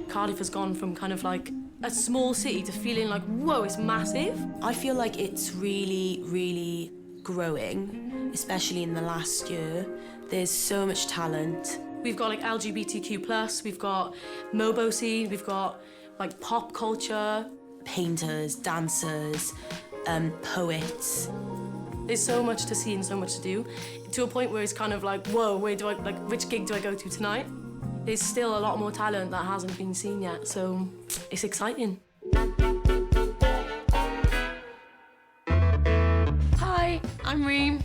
Cardiff has gone from kind of like a small city to feeling like, whoa, it's massive. I feel like it's really, really growing, especially in the last year. There's so much talent. We've got like LGBTQ+, we've got Mobo scene, we've got like pop culture. Painters, dancers, poets. There's so much to see and so much to do, to a point where it's kind of like, whoa, which gig do I go to tonight? There's still a lot more talent that hasn't been seen yet, so it's exciting. Hi, I'm Reem.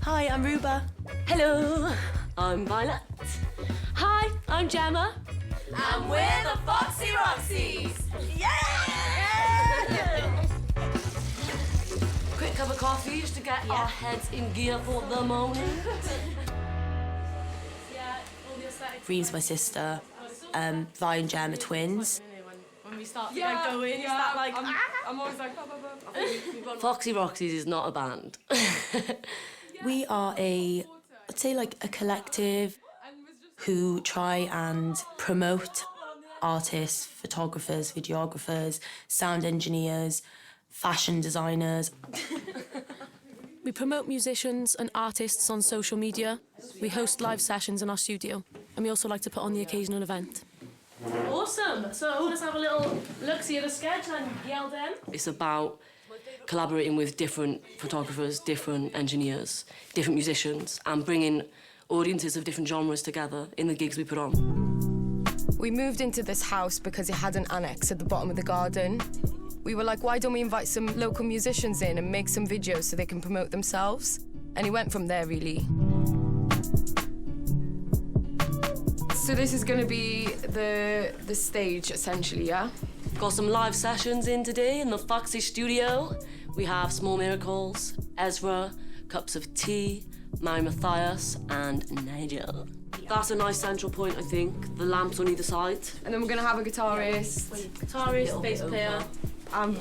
Hi, I'm Ruba. Hello, I'm Violet. Hi, I'm Gemma. And we're the Foxy Roxies! Yeah! Quick cup of coffee just to get our heads in gear for the moment. Reem's my sister. Vi and Jem are twins. When we start going, yeah, like, I'm always like, Foxy Roxies is not a band. We are I'd say like a collective who try and promote artists, photographers, videographers, sound engineers, fashion designers. We promote musicians and artists on social media. We host live sessions in our studio. And we also like to put on the occasional event. Awesome. So let's have a little look-see at the sketch and yell then. It's about collaborating with different photographers, different engineers, different musicians, and bringing audiences of different genres together in the gigs we put on. We moved into this house because it had an annex at the bottom of the garden. We were like, why don't we invite some local musicians in and make some videos so they can promote themselves? And it went from there, really. So this is going to be the stage, essentially, yeah? Got some live sessions in today in the Foxy studio. We have Small Miracles, Ezra, Cups of Tea, Mathias and Nigel. That's a nice central point, I think. The lamps on either side. And then we're going to have a guitarist. Guitarist, bass player. And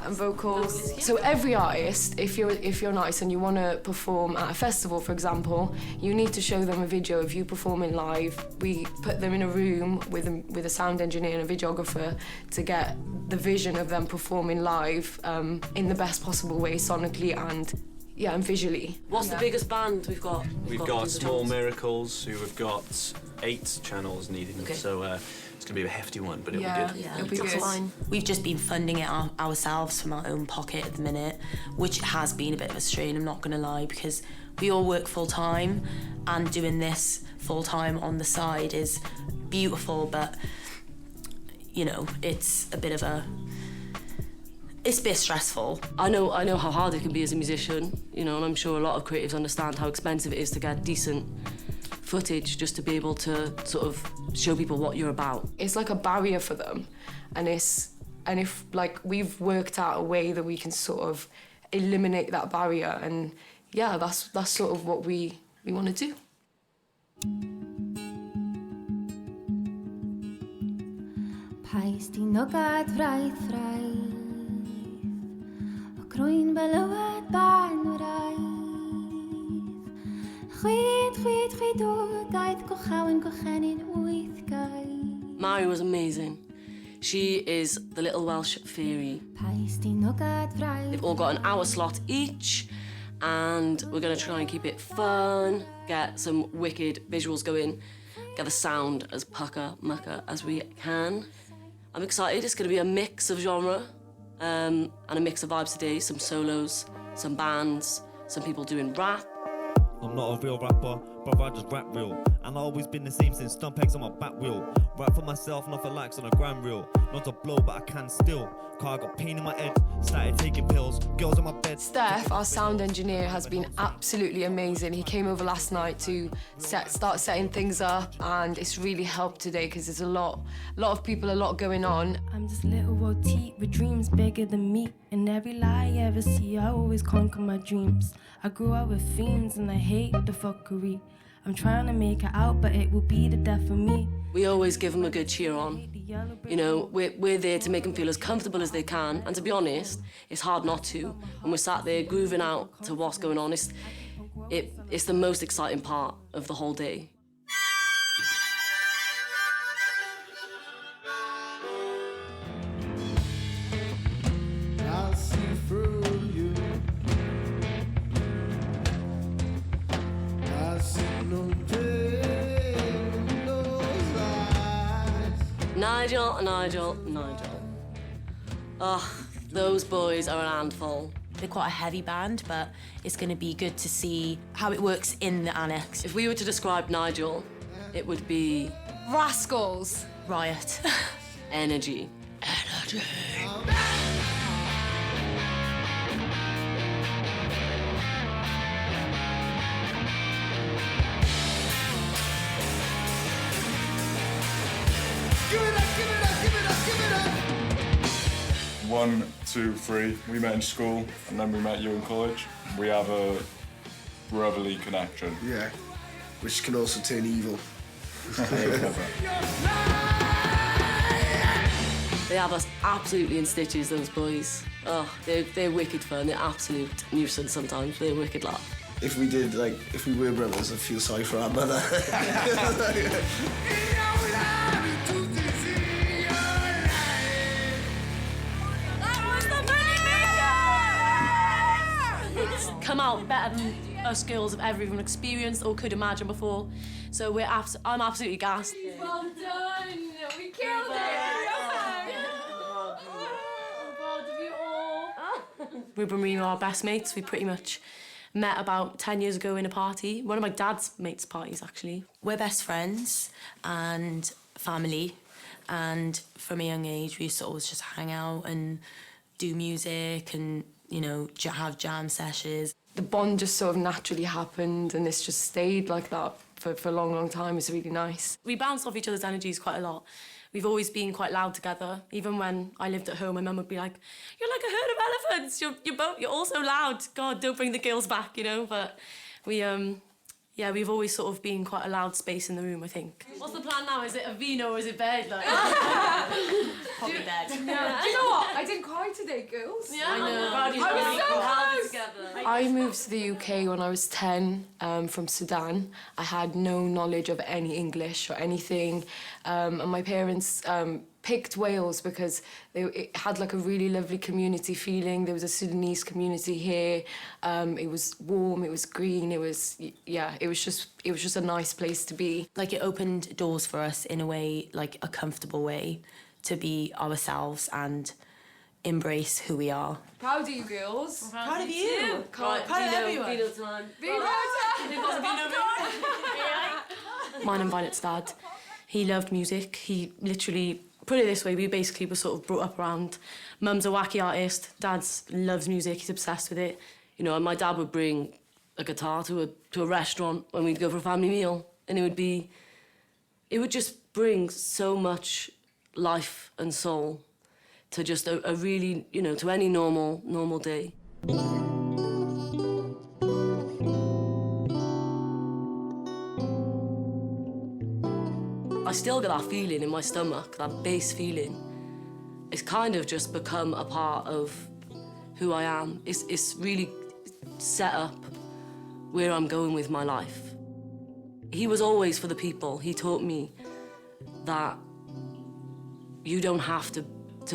vocals. So every artist, if you're nice and you want to perform at a festival, for example, you need to show them a video of you performing live. We put them in a room with a sound engineer and a videographer to get the vision of them performing live in the best possible way, sonically and visually. What's the biggest band we've got? We've got Small Miracles, who have got 8 channels needed, okay. So it's going to be a hefty one, but it'll be good. Yeah, it'll be good. Fine. We've just been funding it ourselves from our own pocket at the minute, which has been a bit of a strain, I'm not going to lie, because we all work full-time, and doing this full-time on the side is beautiful, but, you know, it's a bit stressful. I know how hard it can be as a musician, you know, and I'm sure a lot of creatives understand how expensive it is to get decent footage just to be able to sort of show people what you're about. It's like a barrier for them, and if like we've worked out a way that we can sort of eliminate that barrier, and yeah, that's sort of what we want to do. Mari was amazing. She is the little Welsh fairy. They've all got an hour slot each, and we're going to try and keep it fun, get some wicked visuals going, get the sound as pucker-mucker as we can. I'm excited. It's going to be a mix of genre and a mix of vibes today, some solos, some bands, some people doing rap. I'm not a real rapper, but I just rap real. And I've always been the same since stump pegs on my back wheel. Rap for myself, not for likes on a gram reel. Not to blow, but I can still. Car, I got pain in my head, started taking pills. Girls on my bed. Steph, our sound engineer, has been absolutely amazing. He came over last night to start setting things up, and it's really helped today because there's a lot of people, a lot going on. I'm just little rotite with dreams bigger than me. And every lie I ever see, I always conquer my dreams. I grew up with fiends and I hate the fuckery. I'm trying to make it out, but it will be the death of me. We always give them a good cheer on. You know, we're there to make them feel as comfortable as they can. And to be honest, it's hard not to. When we're sat there grooving out to what's going on, it's the most exciting part of the whole day. Nigel. Ugh, those boys are an handful. They're quite a heavy band, but it's going to be good to see how it works in the annex. If we were to describe Nigel, it would be... Rascals. Riot. Energy. One, two, three. We met in school, and then we met you in college. We have a brotherly connection. Yeah, which can also turn evil. They have us absolutely in stitches, those boys. Oh, they're wicked fun. They're absolute nuisance sometimes. They're wicked laugh. If we did, like, if we were brothers, I'd feel sorry for our mother. Come out better than us girls have ever even experienced or could imagine before. So I'm absolutely gassed. Well done. We killed Ruben and Reno are our best mates. We pretty much met about 10 years ago in a party. One of my dad's mates' parties, actually. We're best friends and family. And from a young age, we used to always just hang out and do music and, you know, have jam sessions. The bond just sort of naturally happened, and it's just stayed like that for a long, long time. It's really nice. We bounce off each other's energies quite a lot. We've always been quite loud together. Even when I lived at home, my mum would be like, "You're like a herd of elephants. You're all so loud. God, don't bring the girls back," you know. But we've always sort of been quite a loud space in the room, I think. What's the plan now? Is it a vino or is it bed? Like, probably bed. Do you know what? I didn't cry today, girls. Yeah, I know. I moved to the UK when I was 10 from Sudan. I had no knowledge of any English or anything. And my parents picked Wales because it had like a really lovely community feeling. There was a Sudanese community here. It was warm, it was green, it was just a nice place to be. Like, it opened doors for us in a way, like a comfortable way, to be ourselves and embrace who we are. Proud of you, girls. Proud of you. Right, Proud of everyone. Vino time. Mine and Violet's dad, he loved music. He literally, put it this way, we basically were sort of brought up around, mum's a wacky artist, dad's loves music, he's obsessed with it. You know, and my dad would bring a guitar to a restaurant when we'd go for a family meal, and it would just bring so much life and soul to just a really, you know, to any normal day. I still get that feeling in my stomach, that bass feeling. It's kind of just become a part of who I am. It's really set up where I'm going with my life. He was always for the people. He taught me that you don't have to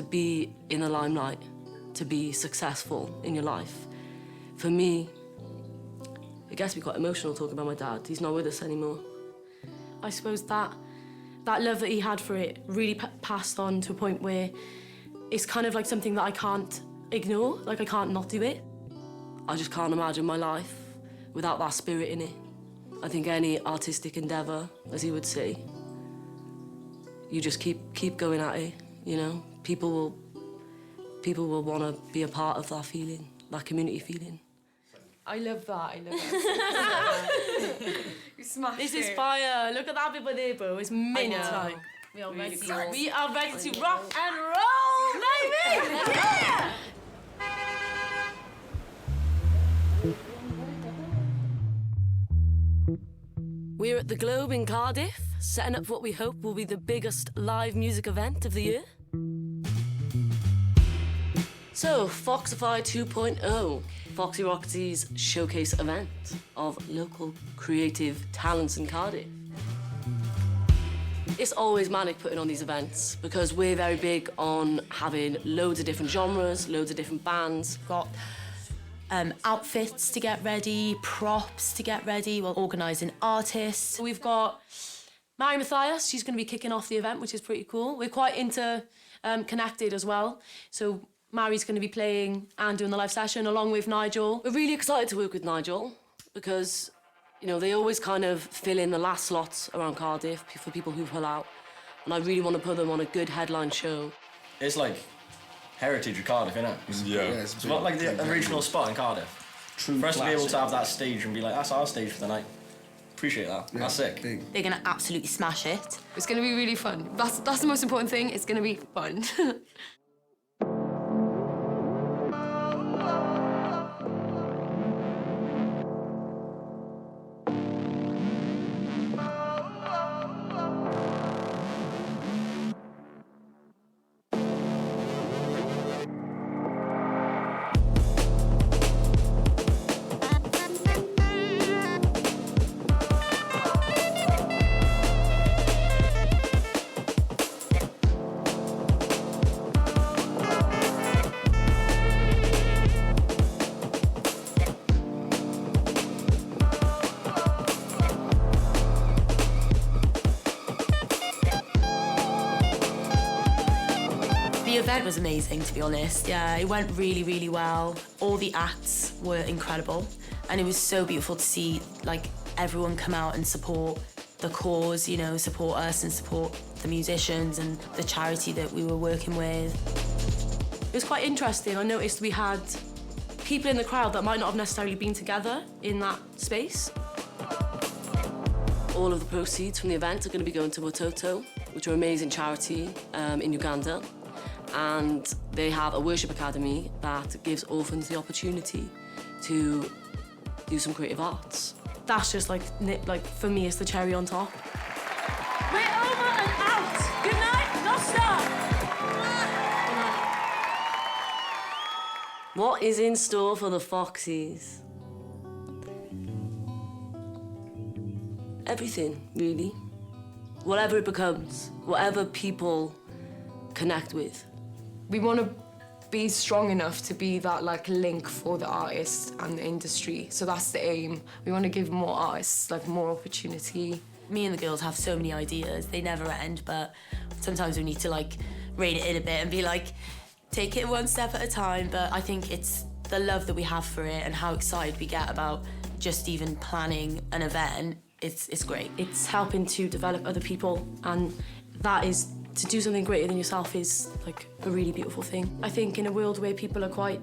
be in the limelight to be successful in your life. For me, it gets me quite emotional talking about my dad. He's not with us anymore. I suppose that love that he had for it really passed on to a point where it's kind of like something that I can't ignore, like I can't not do it. I just can't imagine my life without that spirit in it. I think any artistic endeavour, as he would say, you just keep going at it, you know? People will want to be a part of that feeling, that community feeling. I love that. You smashed This it. is fire. Look at that bit there, bro. It's mint. Like, we are ready to rock and roll, baby! Yeah! We're at the Globe in Cardiff, setting up what we hope will be the biggest live music event of the year. So, Foxify 2.0, Foxy Roxies showcase event of local creative talents in Cardiff. It's always manic putting on these events because we're very big on having loads of different genres, loads of different bands. Got outfits to get ready, props to get ready, we're organising artists. We've got Mathias, she's going to be kicking off the event, which is pretty cool. We're quite connected as well. So Mari's going to be playing and doing the live session along with Nigel. We're really excited to work with Nigel because, you know, they always kind of fill in the last slots around Cardiff for people who pull out. And I really want to put them on a good headline show. It's like heritage of Cardiff, isn't it? Yeah. It's not like the original spot in Cardiff. True For us to be able classic. to have that stage and be like, that's our stage for the night. Appreciate that. Yeah, That's sick. big. They're going to absolutely smash it. It's going to be really fun. That's the most important thing. It's going to be fun. The event was amazing, to be honest. Yeah, it went really, really well. All the acts were incredible. And it was so beautiful to see, like, everyone come out and support the cause, you know, support us and support the musicians and the charity that we were working with. It was quite interesting. I noticed we had people in the crowd that might not have necessarily been together in that space. All of the proceeds from the event are going to be going to Watoto, which are an amazing charity in Uganda. And they have a worship academy that gives orphans the opportunity to do some creative arts. That's just like for me, it's the cherry on top. We're over and out. Good night, no stop. What is in store for the Foxies? Everything, really. Whatever it becomes, whatever people connect with. We want to be strong enough to be that like link for the artist and the industry. So that's the aim. We want to give more artists like more opportunity. Me and the girls have so many ideas, they never end, but sometimes we need to like rein it in a bit and be like, take it one step at a time. But I think it's the love that we have for it and how excited we get about just even planning an event. It's great. It's helping to develop other people, and that is, to do something greater than yourself is like a really beautiful thing. I think in a world where people are quite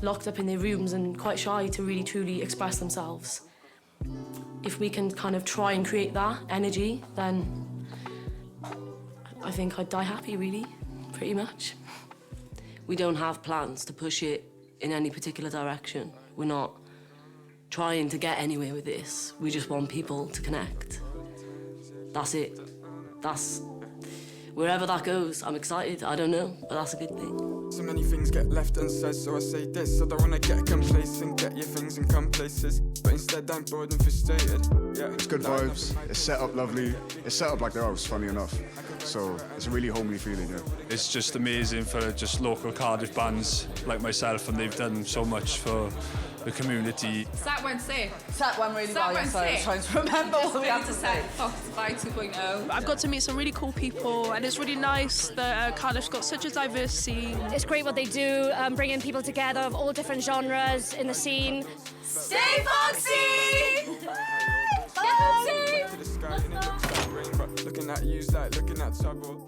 locked up in their rooms and quite shy to really truly express themselves, if we can kind of try and create that energy, then I think I'd die happy, really, pretty much. We don't have plans to push it in any particular direction. We're not trying to get anywhere with this. We just want people to connect. That's it. That's... Wherever that goes, I'm excited. I don't know, but that's a good thing. So many things get left unsaid, so I say this. I don't wanna get complacent, get your things and come places, but instead I'm bored and frustrated. Yeah, it's good vibes. It's set up lovely. It's set up like the house, funny enough. So it's a really homely feeling. Yeah. It's just amazing for just local Cardiff bands like myself, and they've done so much for the community. That went safe. That went really well. Went Sorry, I was trying to remember what we had to say. Foxy 2.0. I've got to meet some really cool people, and it's really nice that Cardiff's got such a diverse scene. It's great what they do, bringing people together of all different genres in the scene. Stay Foxy! Bye! Looking at you, like looking at trouble.